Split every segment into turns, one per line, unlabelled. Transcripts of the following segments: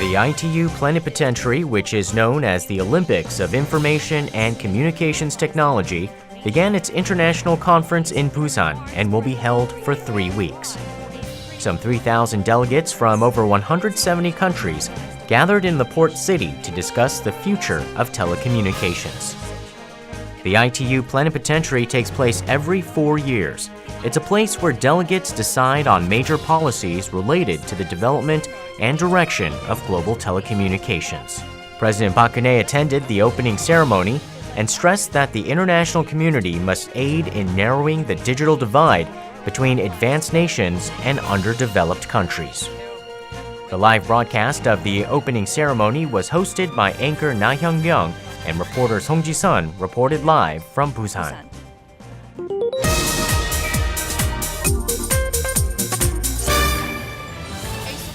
The ITU Plenipotentiary, which is known as the Olympics of Information and Communications Technology, began its international conference in Busan and will be held for 3 weeks. Some 3,000 delegates from over 170 countries gathered in the port city to discuss the future of telecommunications. The ITU Plenipotentiary takes place every 4 years. It's a place where delegates decide on major policies related to the development and direction of global telecommunications. President Park Geun-hye attended the opening ceremony and stressed that the international community must aid in narrowing the digital divide between advanced nations and underdeveloped countries. The live broadcast of the opening ceremony was hosted by anchor Na Hyun-kyung, and reporter Song Ji-sun reported live from Busan.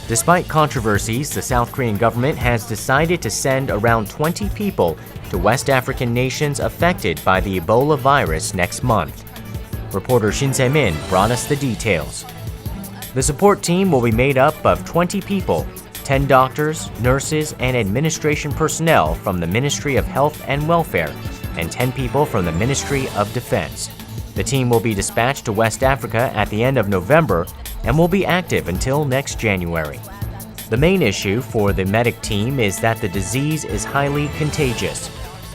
Despite controversies, the South Korean government has decided to send around 20 people to West African nations affected by the Ebola virus next month. Reporter Shin Se-min brought us the details. The support team will be made up of 20 people, 10 doctors, nurses, and administration personnel from the Ministry of Health and Welfare, and 10 people from the Ministry of Defense. The team will be dispatched to West Africa at the end of November and will be active until next January. The main issue for the medic team is that the disease is highly contagious.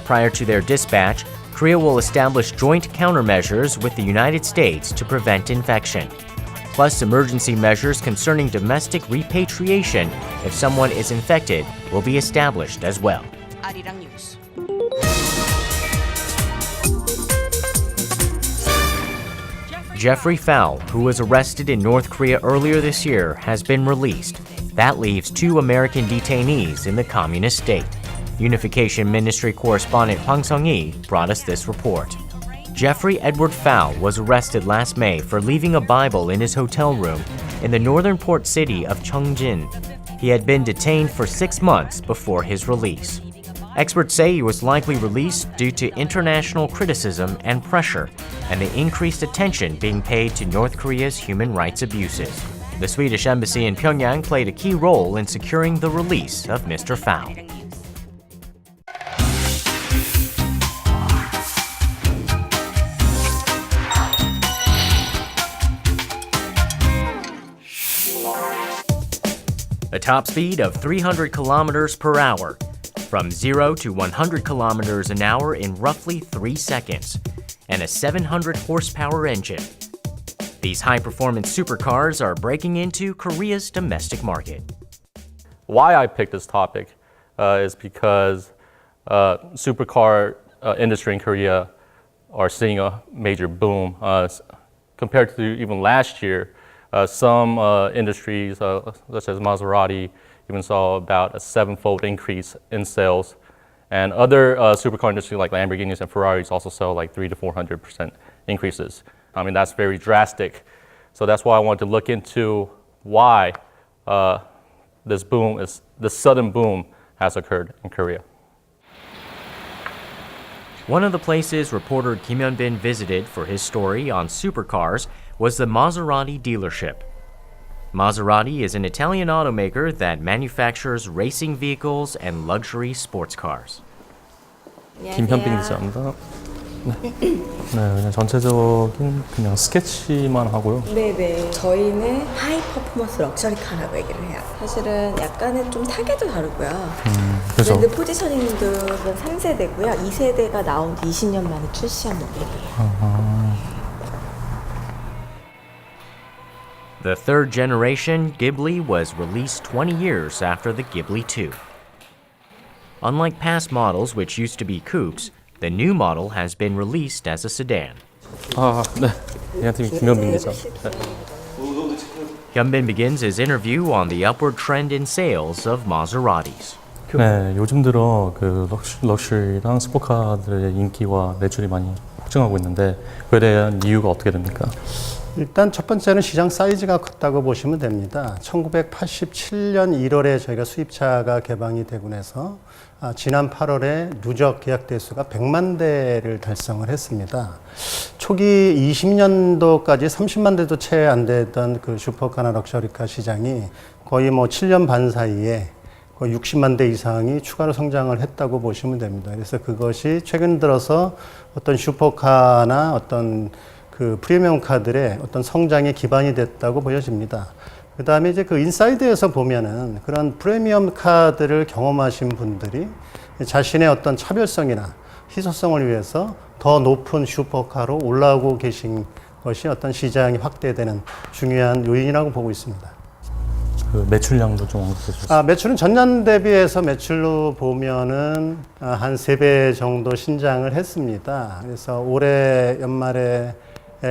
Prior to their dispatch, Korea will establish joint countermeasures with the United States to prevent infection. Plus, emergency measures concerning domestic repatriation if someone is infected will be established as well.
Arirang News.
Jeffrey Fowle, who was arrested in North Korea earlier this year, has been released. That leaves 2 American detainees in the communist state. Unification Ministry correspondent Hwang Sung-hee brought us this report. Jeffrey Edward Fowle was arrested last May for leaving a Bible in his hotel room in the northern port city of Cheongjin. He had been detained for 6 months before his release. Experts say he was likely released due to international criticism and pressure, and the increased attention being paid to North Korea's human rights abuses. The Swedish embassy in Pyongyang played a key role in securing the release of Mr. Fowle. A top speed of 300 kilometers per hour, from 0 to 100 kilometers an hour in roughly 3 seconds, and a 700 horsepower engine. These high-performance supercars are breaking into Korea's domestic market.
Why I picked this topic is because supercar industry in Korea are seeing a major boom. Compared to even last year, some industries, such as Maserati, even saw about a 7-fold increase in sales. And other supercar industries like Lamborghinis and Ferraris also saw like 300 to 400% increases. I mean, that's very drastic. So that's why I wanted to look into why this sudden boom has occurred in Korea.
One of the places reporter Kim Hyun-bin visited for his story on supercars was the Maserati dealership. Maserati is an Italian automaker that manufactures racing vehicles and luxury sports cars.
김현빈 기자입니다. 네, 그냥 전체적인 그냥 스케치만 하고요.
네네. 저희는 하이 퍼포먼스 럭셔리 카라고 얘기를 해요. 사실은 약간은 좀 타겟도 다르고요.
그래서
브랜드 포지셔닝들은 3세대고요. 2세대가 나온 지 20년 만에 출시한 모델이에요.
The third generation Ghibli was released 20 years after the Ghibli 2. Unlike past models, which used to be coupes, the new model has been released as a sedan.
네. 예약팀 김현빈 기자. 네.
Hyun-bin begins his interview on the upward trend in sales of Maseratis.
네, 요즘 들어 그 럭셔리랑 스포카들의 인기와 매출이 많이 폭증하고 있는데 그에 대한 이유가 어떻게 됩니까?
일단 첫 번째는 시장 사이즈가 컸다고 보시면 됩니다. 1987년 1월에 저희가 수입차가 개방이 되고 나서 지난 8월에 누적 계약 대수가 100만 대를 달성을 했습니다. 초기 20년도까지 30만 대도 채 안 되던 그 슈퍼카나 럭셔리카 시장이 거의 7년 반 사이에 거의 60만 대 이상이 추가로 성장을 했다고 보시면 됩니다. 그래서 그것이 최근 들어서 어떤 슈퍼카나 어떤 그 프리미엄 카들의 어떤 성장의 기반이 됐다고 보여집니다. 그 다음에 이제 그 인사이드에서 보면은 그런 프리미엄 카들을 경험하신 분들이 자신의 어떤 차별성이나 희소성을 위해서 더 높은 슈퍼카로 올라오고 계신 것이 어떤 시장이 확대되는 중요한 요인이라고 보고 있습니다.
그 매출량도 좀 언급해 주세요.
매출은 전년 대비해서 매출로 보면은 한 3배 정도 신장을 했습니다. 그래서 올해 연말에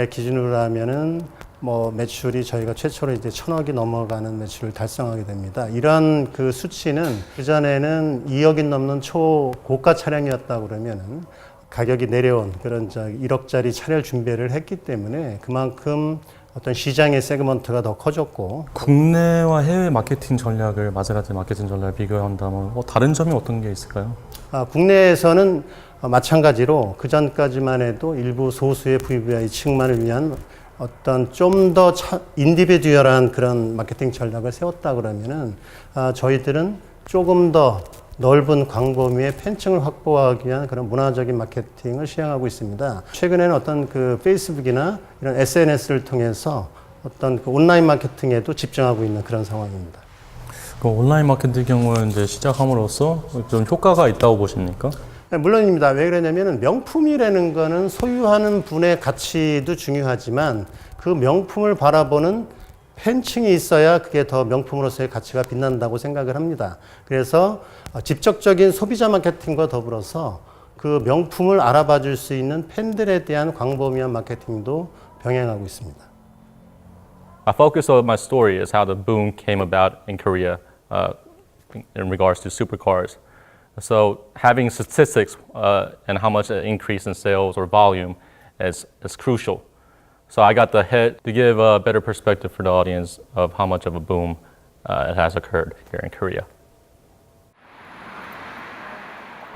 기준으로 하면은 뭐 매출이 저희가 최초로 이제 1,000억이 넘어가는 매출을 달성하게 됩니다. 이런 그 수치는 그전에는 2억이 넘는 초고가 차량이었다 그러면은 가격이 내려온 그런 1억짜리 차량 준비를 했기 때문에 그만큼 어떤 시장의 세그먼트가 더 커졌고
국내와 해외 마케팅 전략을 마세라티 마케팅 전략을 비교한다면 다른 점이 어떤 게 있을까요?
국내에서는 마찬가지로 그 전까지만 해도 일부 소수의 VVI층만을 위한 어떤 좀 더 인디비듀얼한 그런 마케팅 전략을 세웠다 그러면은 저희들은 조금 더 넓은 광범위의 팬층을 확보하기 위한 그런 문화적인 마케팅을 시행하고 있습니다. 최근에는 어떤 그 페이스북이나 이런 SNS를 통해서 어떤 그 온라인 마케팅에도 집중하고 있는 그런 상황입니다.
그 온라인 마케팅 경우는 이제 시작함으로써 좀 효과가 있다고 보십니까?
네, 물론입니다. 왜 그러냐면은 명품이라는 거는 소유하는 분의 가치도 중요하지만 그 명품을 바라보는 팬층이 있어야 그게 더 명품으로서의 가치가 빛난다고 생각을 합니다. 그래서 직접적인 소비자 마케팅과 더불어서 그 명품을 알아봐 줄 수 있는 팬들에 대한 광범위한 마케팅도 병행하고 있습니다.
A focus of my story is how the boom came about in Korea in regards to supercars. So having statistics and how much an increase in sales or volume is crucial. So I got the hit to give a better perspective for the audience of how much of a boom it has occurred here in Korea.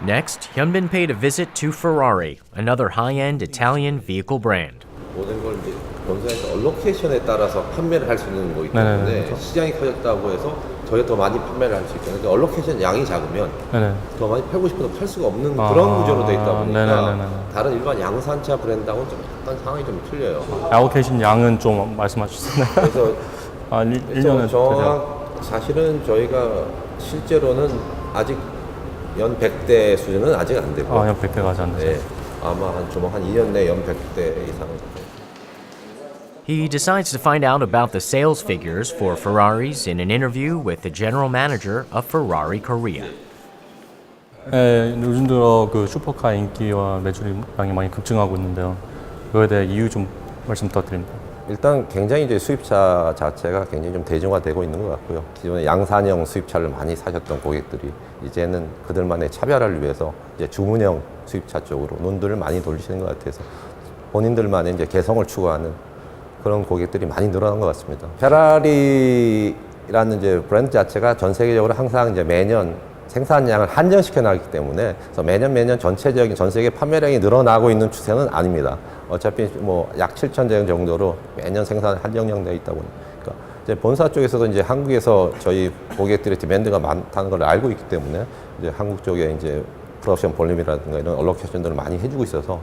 Next, Hyun-bin paid a visit to Ferrari, another high-end Italian vehicle brand.
모든 걸 이제 본사에서 얼로케이션에 따라서 판매를 할 수 있는 거기 때문에
네네네.
시장이 커졌다고 해서 저희가 더 많이 판매를 할 수 있잖아요. 그러니까 얼로케이션 양이 작으면
네네.
더 많이 팔고 싶어도 팔 수가 없는 그런 구조로 돼 있다 보니까
네네네네.
다른 일반 양산차 브랜드하고는 좀 약간 상황이 좀 틀려요.
알로케이션 양은 좀 말씀해 주시나요?
그래서
1년에
사실은 저희가 실제로는 아직 연 100대 수준은 아직 안 되고
연 100대 가지 않으세요?
네, 아마 한 2년 내에 연 100대 이상.
He decides to find out about the sales figures for Ferraris in an interview with the general manager of Ferrari Korea.
네, 요즘 들어 그 슈퍼카 인기와 매출량이 많이 급증하고 있는데요. 그거에 대해 이유 좀 말씀 부탁드립니다.
일단 굉장히 이제 수입차 자체가 굉장히 좀 대중화되고 있는 것 같고요. 기존에 양산형 수입차를 많이 사셨던 고객들이 이제는 그들만의 차별화를 위해서 이제 주문형 수입차 쪽으로 눈들을 많이 돌리시는 것 같아서 본인들만의 이제 개성을 추구하는 그런 고객들이 많이 늘어난 것 같습니다. 페라리라는 이제 브랜드 자체가 전 세계적으로 항상 이제 매년 생산량을 한정시켜 나가기 때문에 그래서 매년 전체적인 전 세계 판매량이 늘어나고 있는 추세는 아닙니다. 어차피 뭐 약 7천 대 정도로 매년 생산 한정량 되어 있다 보니까 이제 본사 쪽에서도 이제 한국에서 저희 고객들의 디맨드가 많다는 걸 알고 있기 때문에 이제 한국 쪽에 이제 프로덕션 볼륨이라든가 이런 얼로케이션들을 많이 해주고 있어서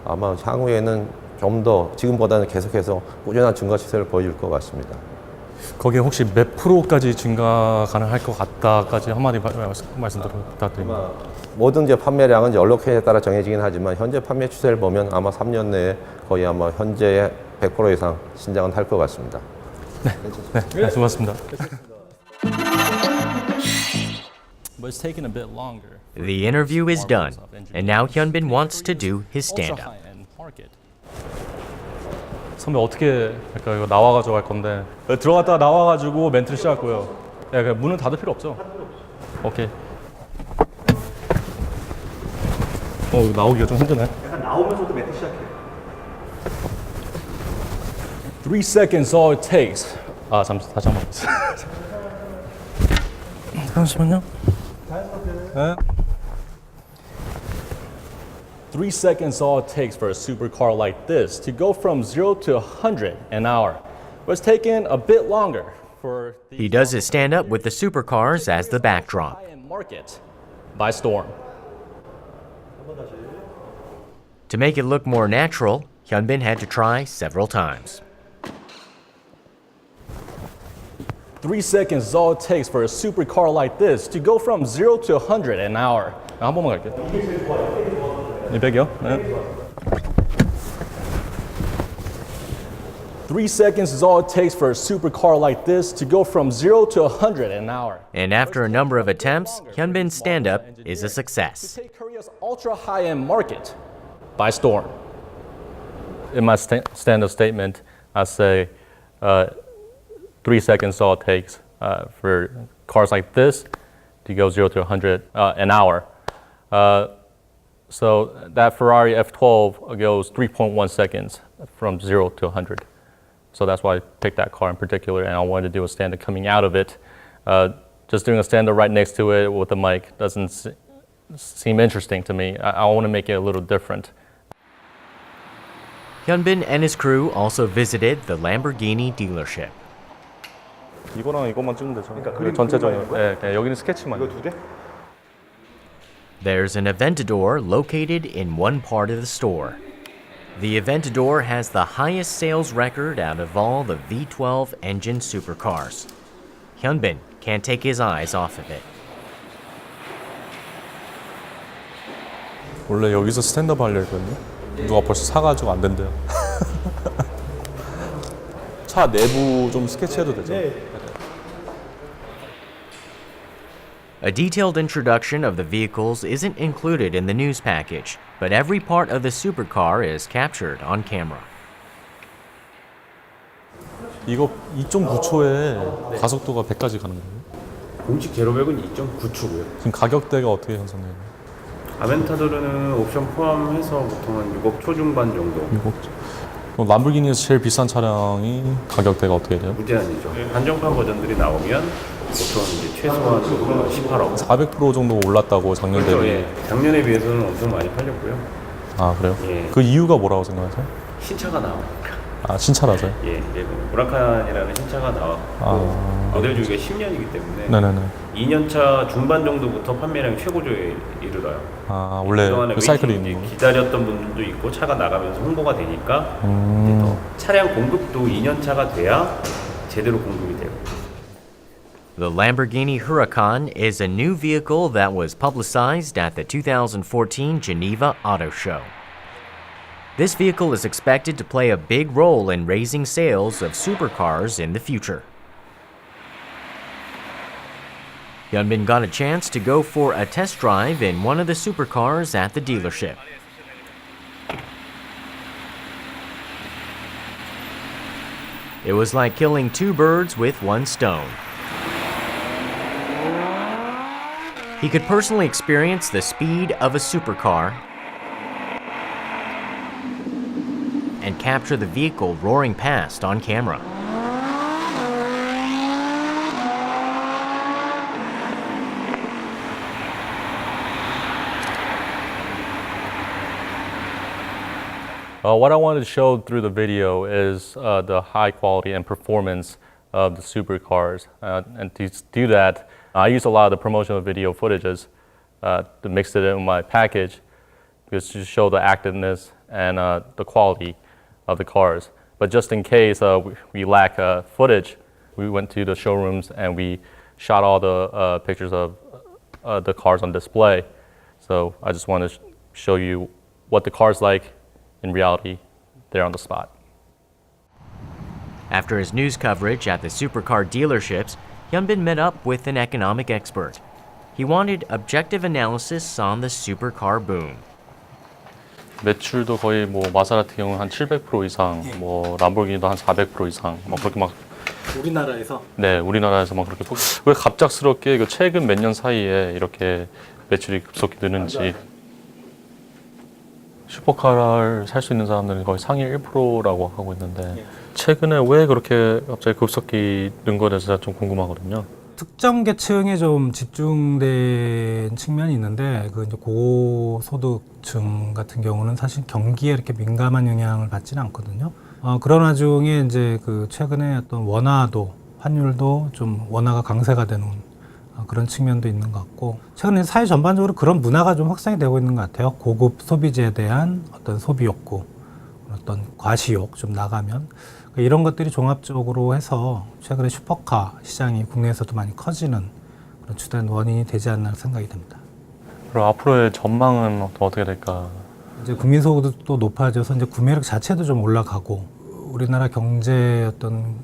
아마 향후에는 좀 더 지금보다는 계속해서 꾸준한 증가 추세를 보여줄 것 같습니다.
거기에 혹시 몇 프로까지 증가 가능할 것 같다까지 한마디 말씀 부탁드립니다.
모든 이제 판매량은 이제 얼로케이션에 따라 정해지긴 하지만 현재 판매 추세를 보면 아마 3년 내에 거의 아마 현재의 100% 이상 신장은 할 것 같습니다.
네, 수고하셨습니다. But it's taking a bit longer.
The interview is done, and now Hyun-bin wants to do his stand-up.
선배 어떻게 할까요? 이거 나와가지고 할 건데 들어갔다가 나와가지고 멘트를 시작할 거예요. 야, 그냥 문은 닫을 필요 없죠? 오케이. 이거 나오기가 좀 힘드네.
약간 나오면서도 멘트 시작해.
3 seconds all it takes. 다시 한번. 잠시만요. 네. 3 seconds all it takes for a supercar like this to go from 0 to 100 an hour. But it's taken a bit longer.
He does his stand-up with the supercars as the backdrop.
Market by storm.
To make it look more natural, Hyun-bin had to try several times.
3 seconds is all it takes for a supercar like this to go from 0 to 100 an hour. 한 번만 갈게요. 200이요? 네. 3 seconds is all it takes for a supercar like this to go from 0 to 100 an hour.
And after a number of attempts, Hyun-bin's stand-up is a success.
To take Korea's ultra high-end market by storm. In my stand-up statement, I say 3 seconds is all it takes for cars like this to go 0 to 100 an hour. So that Ferrari F12 goes 3.1 seconds from 0 to 100. So that's why I picked that car in particular, and I wanted to do a stand-up coming out of it. Just doing a stand-up right next to it with a mic doesn't seem interesting to me. I want to make it a little different.
Hyun-bin and his crew also visited the Lamborghini dealership.
이거랑 이것만 찍으면 되죠. 그러니까 전체적인 네, 여기는 스케치만. 이거 두 개?
There's an Aventador located in one part of the store. The Aventador has the highest sales record out of all the V12 engine supercars. Hyun-bin can't take his eyes off of it.
원래 여기서 스탠드업 하려 했거든요. 누가 벌써 사가지고 안 된대요. 차 내부 좀 스케치해도 되죠?
A detailed introduction of the vehicles isn't included in the news package, but every part of the supercar is captured on camera.
이거 2.9초에 가속도가 100까지 가는 거예요?
공식 제로백은 2.9초고요.
지금 가격대가 어떻게 형성돼요?
아벤타도르는 옵션 포함해서 보통 한 6억 초중반 정도.
6억. 람보르기니에서 제일 비싼 차량이 가격대가 어떻게 돼요?
무제한이죠. 한정판 버전들이 나오면 보통 이제 최소한 18억.
400% 정도 올랐다고 작년
그렇죠,
대비.
예. 작년에 비해서는 엄청 많이 팔렸고요.
아 그래요?
예.
그 이유가 뭐라고 생각하세요?
신차가 나오니까.
아 신차라서요?
예, 브라칸이라는 신차가 나왔고 모델 주기가 10년이기 때문에
네네네.
2년차 중반 정도부터 판매량이 최고조에 이르러요.
아 원래
그동안에
그 사이클이
웨이팅
있는 거.
기다렸던 분들도 있고 차가 나가면서 홍보가 되니까 이제 더 차량 공급도 2년차가 돼야 제대로 공급이 돼요.
The Lamborghini Huracan is a new vehicle that was publicized at the 2014 Geneva Auto Show. This vehicle is expected to play a big role in raising sales of supercars in the future. Hyun-bin got a chance to go for a test drive in one of the supercars at the dealership. It was like killing two birds with one stone. He could personally experience the speed of a supercar and capture the vehicle roaring past on camera.
What I wanted to show through the video is the high quality and performance of the supercars. And to do that, I used a lot of the promotional video footages to mix it in my package just to show the activeness and the quality of the cars. But just in case we lack footage, we went to the showrooms and we shot all the pictures of the cars on display. So I just want to show you what the car's like in reality there on the spot.
After his news coverage at the supercar dealerships, Hyun-bin met up with an economic expert. He wanted objective analysis on the supercar boom.
매출도 거의 뭐 마세라티 경우는 한 700% 이상, 뭐 람보르기니도 한 400% 이상, 막 그렇게 막.
우리나라에서?
네, 우리나라에서 막 그렇게 왜 갑작스럽게 이거 최근 몇 년 사이에 이렇게 매출이 급속히 느는지. 슈퍼카를 살 수 있는 사람들은 거의 상위 1%라고 하고 있는데 최근에 왜 그렇게 갑자기 급속히 는 거에 대해서 좀 궁금하거든요.
특정 계층에 좀 집중된 측면이 있는데 그 이제 고소득층 같은 경우는 사실 경기에 이렇게 민감한 영향을 받지는 않거든요. 그런 와중에 이제 그 최근에 어떤 원화도 환율도 좀 원화가 강세가 되는 그런 측면도 있는 것 같고 최근에 사회 전반적으로 그런 문화가 좀 확산이 되고 있는 것 같아요. 고급 소비재에 대한 어떤 소비 욕구, 어떤 과시욕 좀 나가면 이런 것들이 종합적으로 해서 최근에 슈퍼카 시장이 국내에서도 많이 커지는 그런 주된 원인이 되지 않나 생각이 듭니다.
그리고 앞으로의 전망은 어떻게 될까?
이제 국민 소득도 높아져서 이제 구매력 자체도 좀 올라가고 우리나라 경제 어떤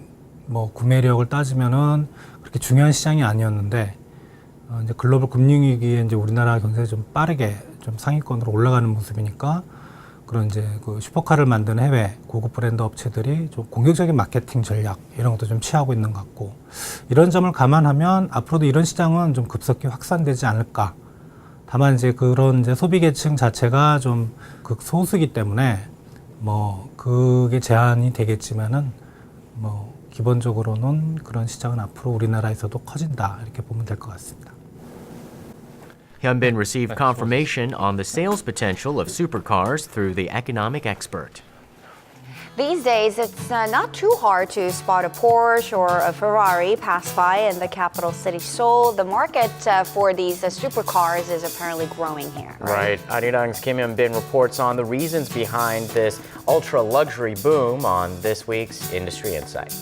뭐 구매력을 따지면은 그렇게 중요한 시장이 아니었는데 이제 글로벌 금융위기에 이제 우리나라 경제가 좀 빠르게 좀 상위권으로 올라가는 모습이니까 그런 이제 그 슈퍼카를 만드는 해외 고급 브랜드 업체들이 좀 공격적인 마케팅 전략 이런 것도 좀 취하고 있는 것 같고 이런 점을 감안하면 앞으로도 이런 시장은 좀 급속히 확산되지 않을까. 다만 이제 그런 이제 소비 계층 자체가 좀 극소수이기 때문에 뭐 그게 제한이 되겠지만은 뭐 기본적으로는 그런 시장은 앞으로 우리나라에서도 커진다 이렇게 보면 될 것 같습니다.
Hyun-bin received confirmation on the sales potential of supercars through the economic expert.
These days, it's not too hard to spot a Porsche or a Ferrari pass by in the capital city Seoul. The market for these supercars is apparently growing here.
Right. Arirang's Kim Hyun-bin reports on the reasons behind this ultra-luxury boom on this week's Industry Insight.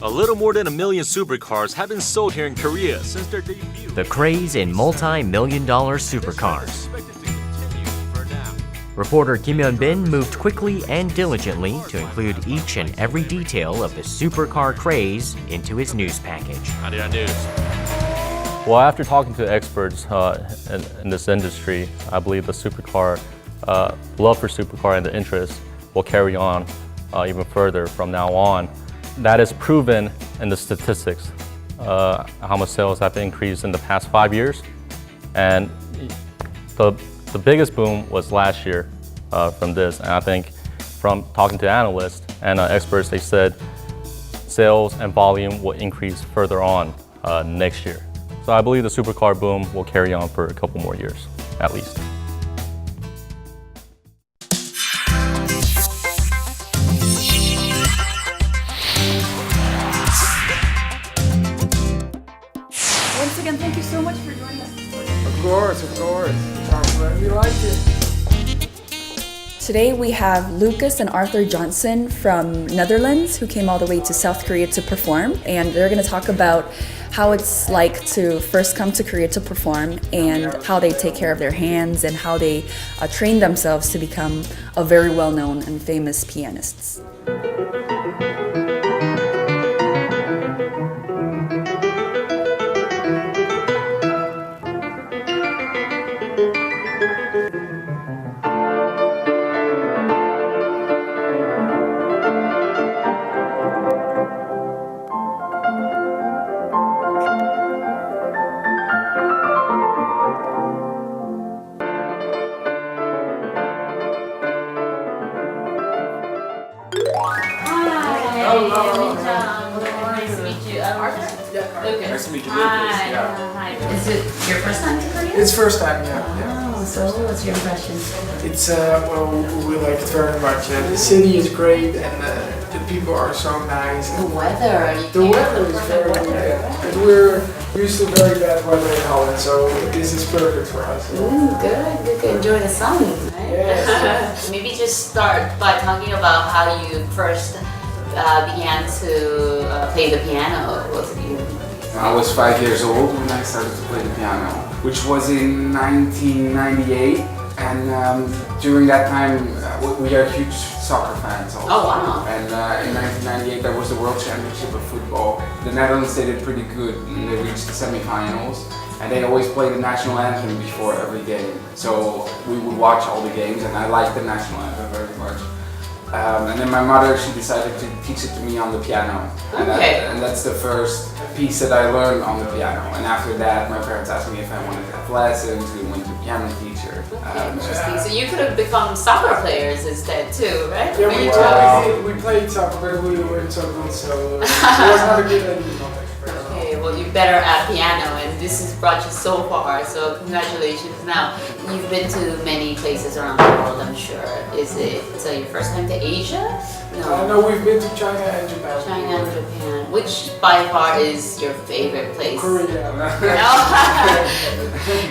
A little more than 1 million supercars have been sold here in Korea since their debut.
The craze in multi-million-dollar supercars. Reporter Kim Hyun-bin moved quickly and diligently to include each and every detail of the supercar craze into his news package.
Arirang News.
Well, after talking to experts in this industry, I believe the supercar, love for supercar and the interest will carry on even further from now on. That is proven in the statistics, how much sales have increased in the past 5 years. And the biggest boom was last year from this. And I think from talking to analysts and experts, they said sales and volume will increase further on next year. So I believe the supercar boom will carry on for a couple more years, at least.
Once again, thank you so much for joining us.
Of course. We like it.
Today we have Lucas and Arthur Johnson from Netherlands who came all the way to South Korea to perform, and they're going to talk about how it's like to first come to Korea to perform and how they take care of their hands and how they train themselves to become a very well-known and famous pianists.
Nice to meet you, Lucas.
Hi. Is it your first time to Korea?
It's first time, yeah.
Oh, so what's your impression?
It's well, we like it very much. The city is great, and the people are so nice.
The weather.
The weather is very good. But we're used to very bad weather in Holland, so this is perfect for us.
Good. You can enjoy the sun, right?
Yes.
Maybe just start by talking about how you first began to play the piano.
I was 5 years old when I started to play the piano, which was in 1998. And during that time, we are huge soccer fans also.
Oh, wow.
And in 1998, there was the World Championship of Football. The Netherlands, they did pretty good, and they reached the semi-finals. And they always play the national anthem before every game. So we would watch all the games, and I liked the national anthem very much. And then my mother, she decided to teach it to me on the piano.
Okay.
And that's the first piece that I learned on the piano. And after that, my parents asked me if I wanted to have lessons. We went to a piano teacher.
Interesting. So you could have become soccer players instead too, right?
Yeah, we played soccer, but we weren't so good, so it was not a good idea.
Okay, well you're better at piano and this has brought you so far. So congratulations. Now, you've been to many places around the world, I'm sure. Is it your first time to Asia?
No, we've been to China and Japan.
China and Japan. Which by far is your favorite place?
Korea.
No?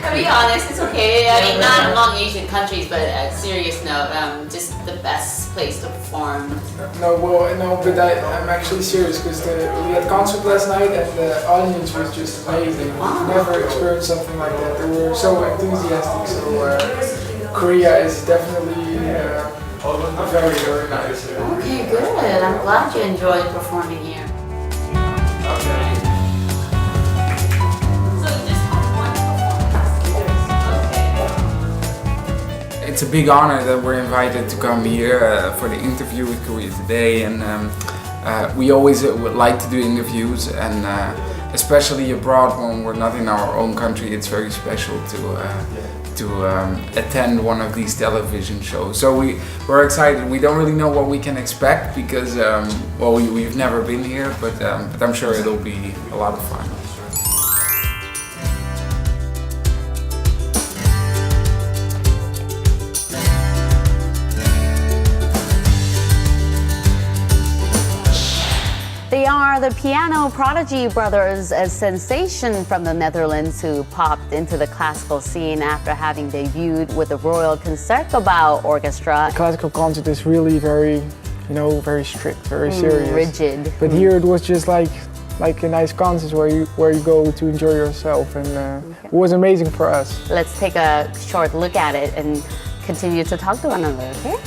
To be honest, it's okay. I mean, not among Asian countries, but at serious note, just the best place to perform.
No, but I'm actually serious because we had concert last night and the audience was just amazing. I've never experienced something like that. They were so enthusiastic. So Korea is definitely very, very nice.
Okay, good. I'm glad you enjoyed performing here.
It's a big honor that we're invited to come here for the interview with Korea Today, and we always would like to do interviews, and especially abroad when we're not in our own country, it's very special to attend one of these television shows. So we're excited. We don't really know what we can expect because we've never been here, but I'm sure it'll be a lot of fun.
They are the piano prodigy brothers, a sensation from the Netherlands who popped into the classical scene after having debuted with the Royal Concertgebouw Orchestra.
Classical concert is really very strict, very serious.
Rigid.
But here it was just like a nice concert where you go to enjoy yourself, and it was amazing for us.
Let's take a short look at it and continue to talk to one another, okay?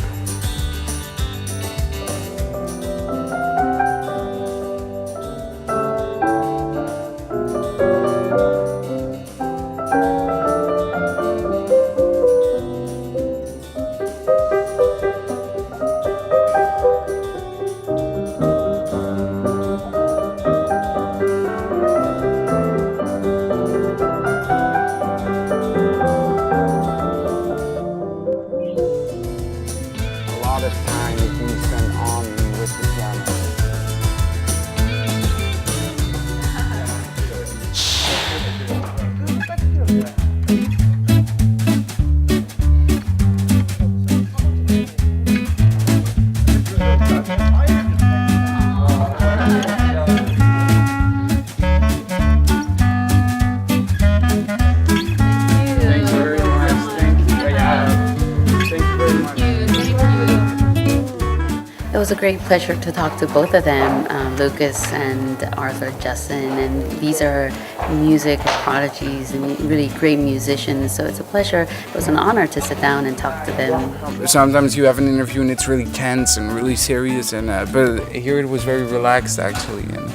It was a great pleasure to talk to both of them, Lucas and Arthur Justin, and these are music prodigies and really great musicians, so it's a pleasure. It was an honor to sit down and talk to them.
Sometimes you have an interview and it's really tense and really serious, and but here it was very relaxed actually, and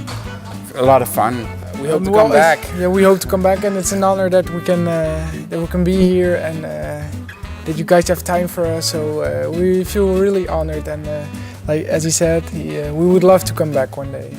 a lot of fun. We hope to come back.
Yeah, we hope to come back, and it's an honor that we can be here and that you guys have time for us. So we feel really honored, and like as he said, we would love to come back one day.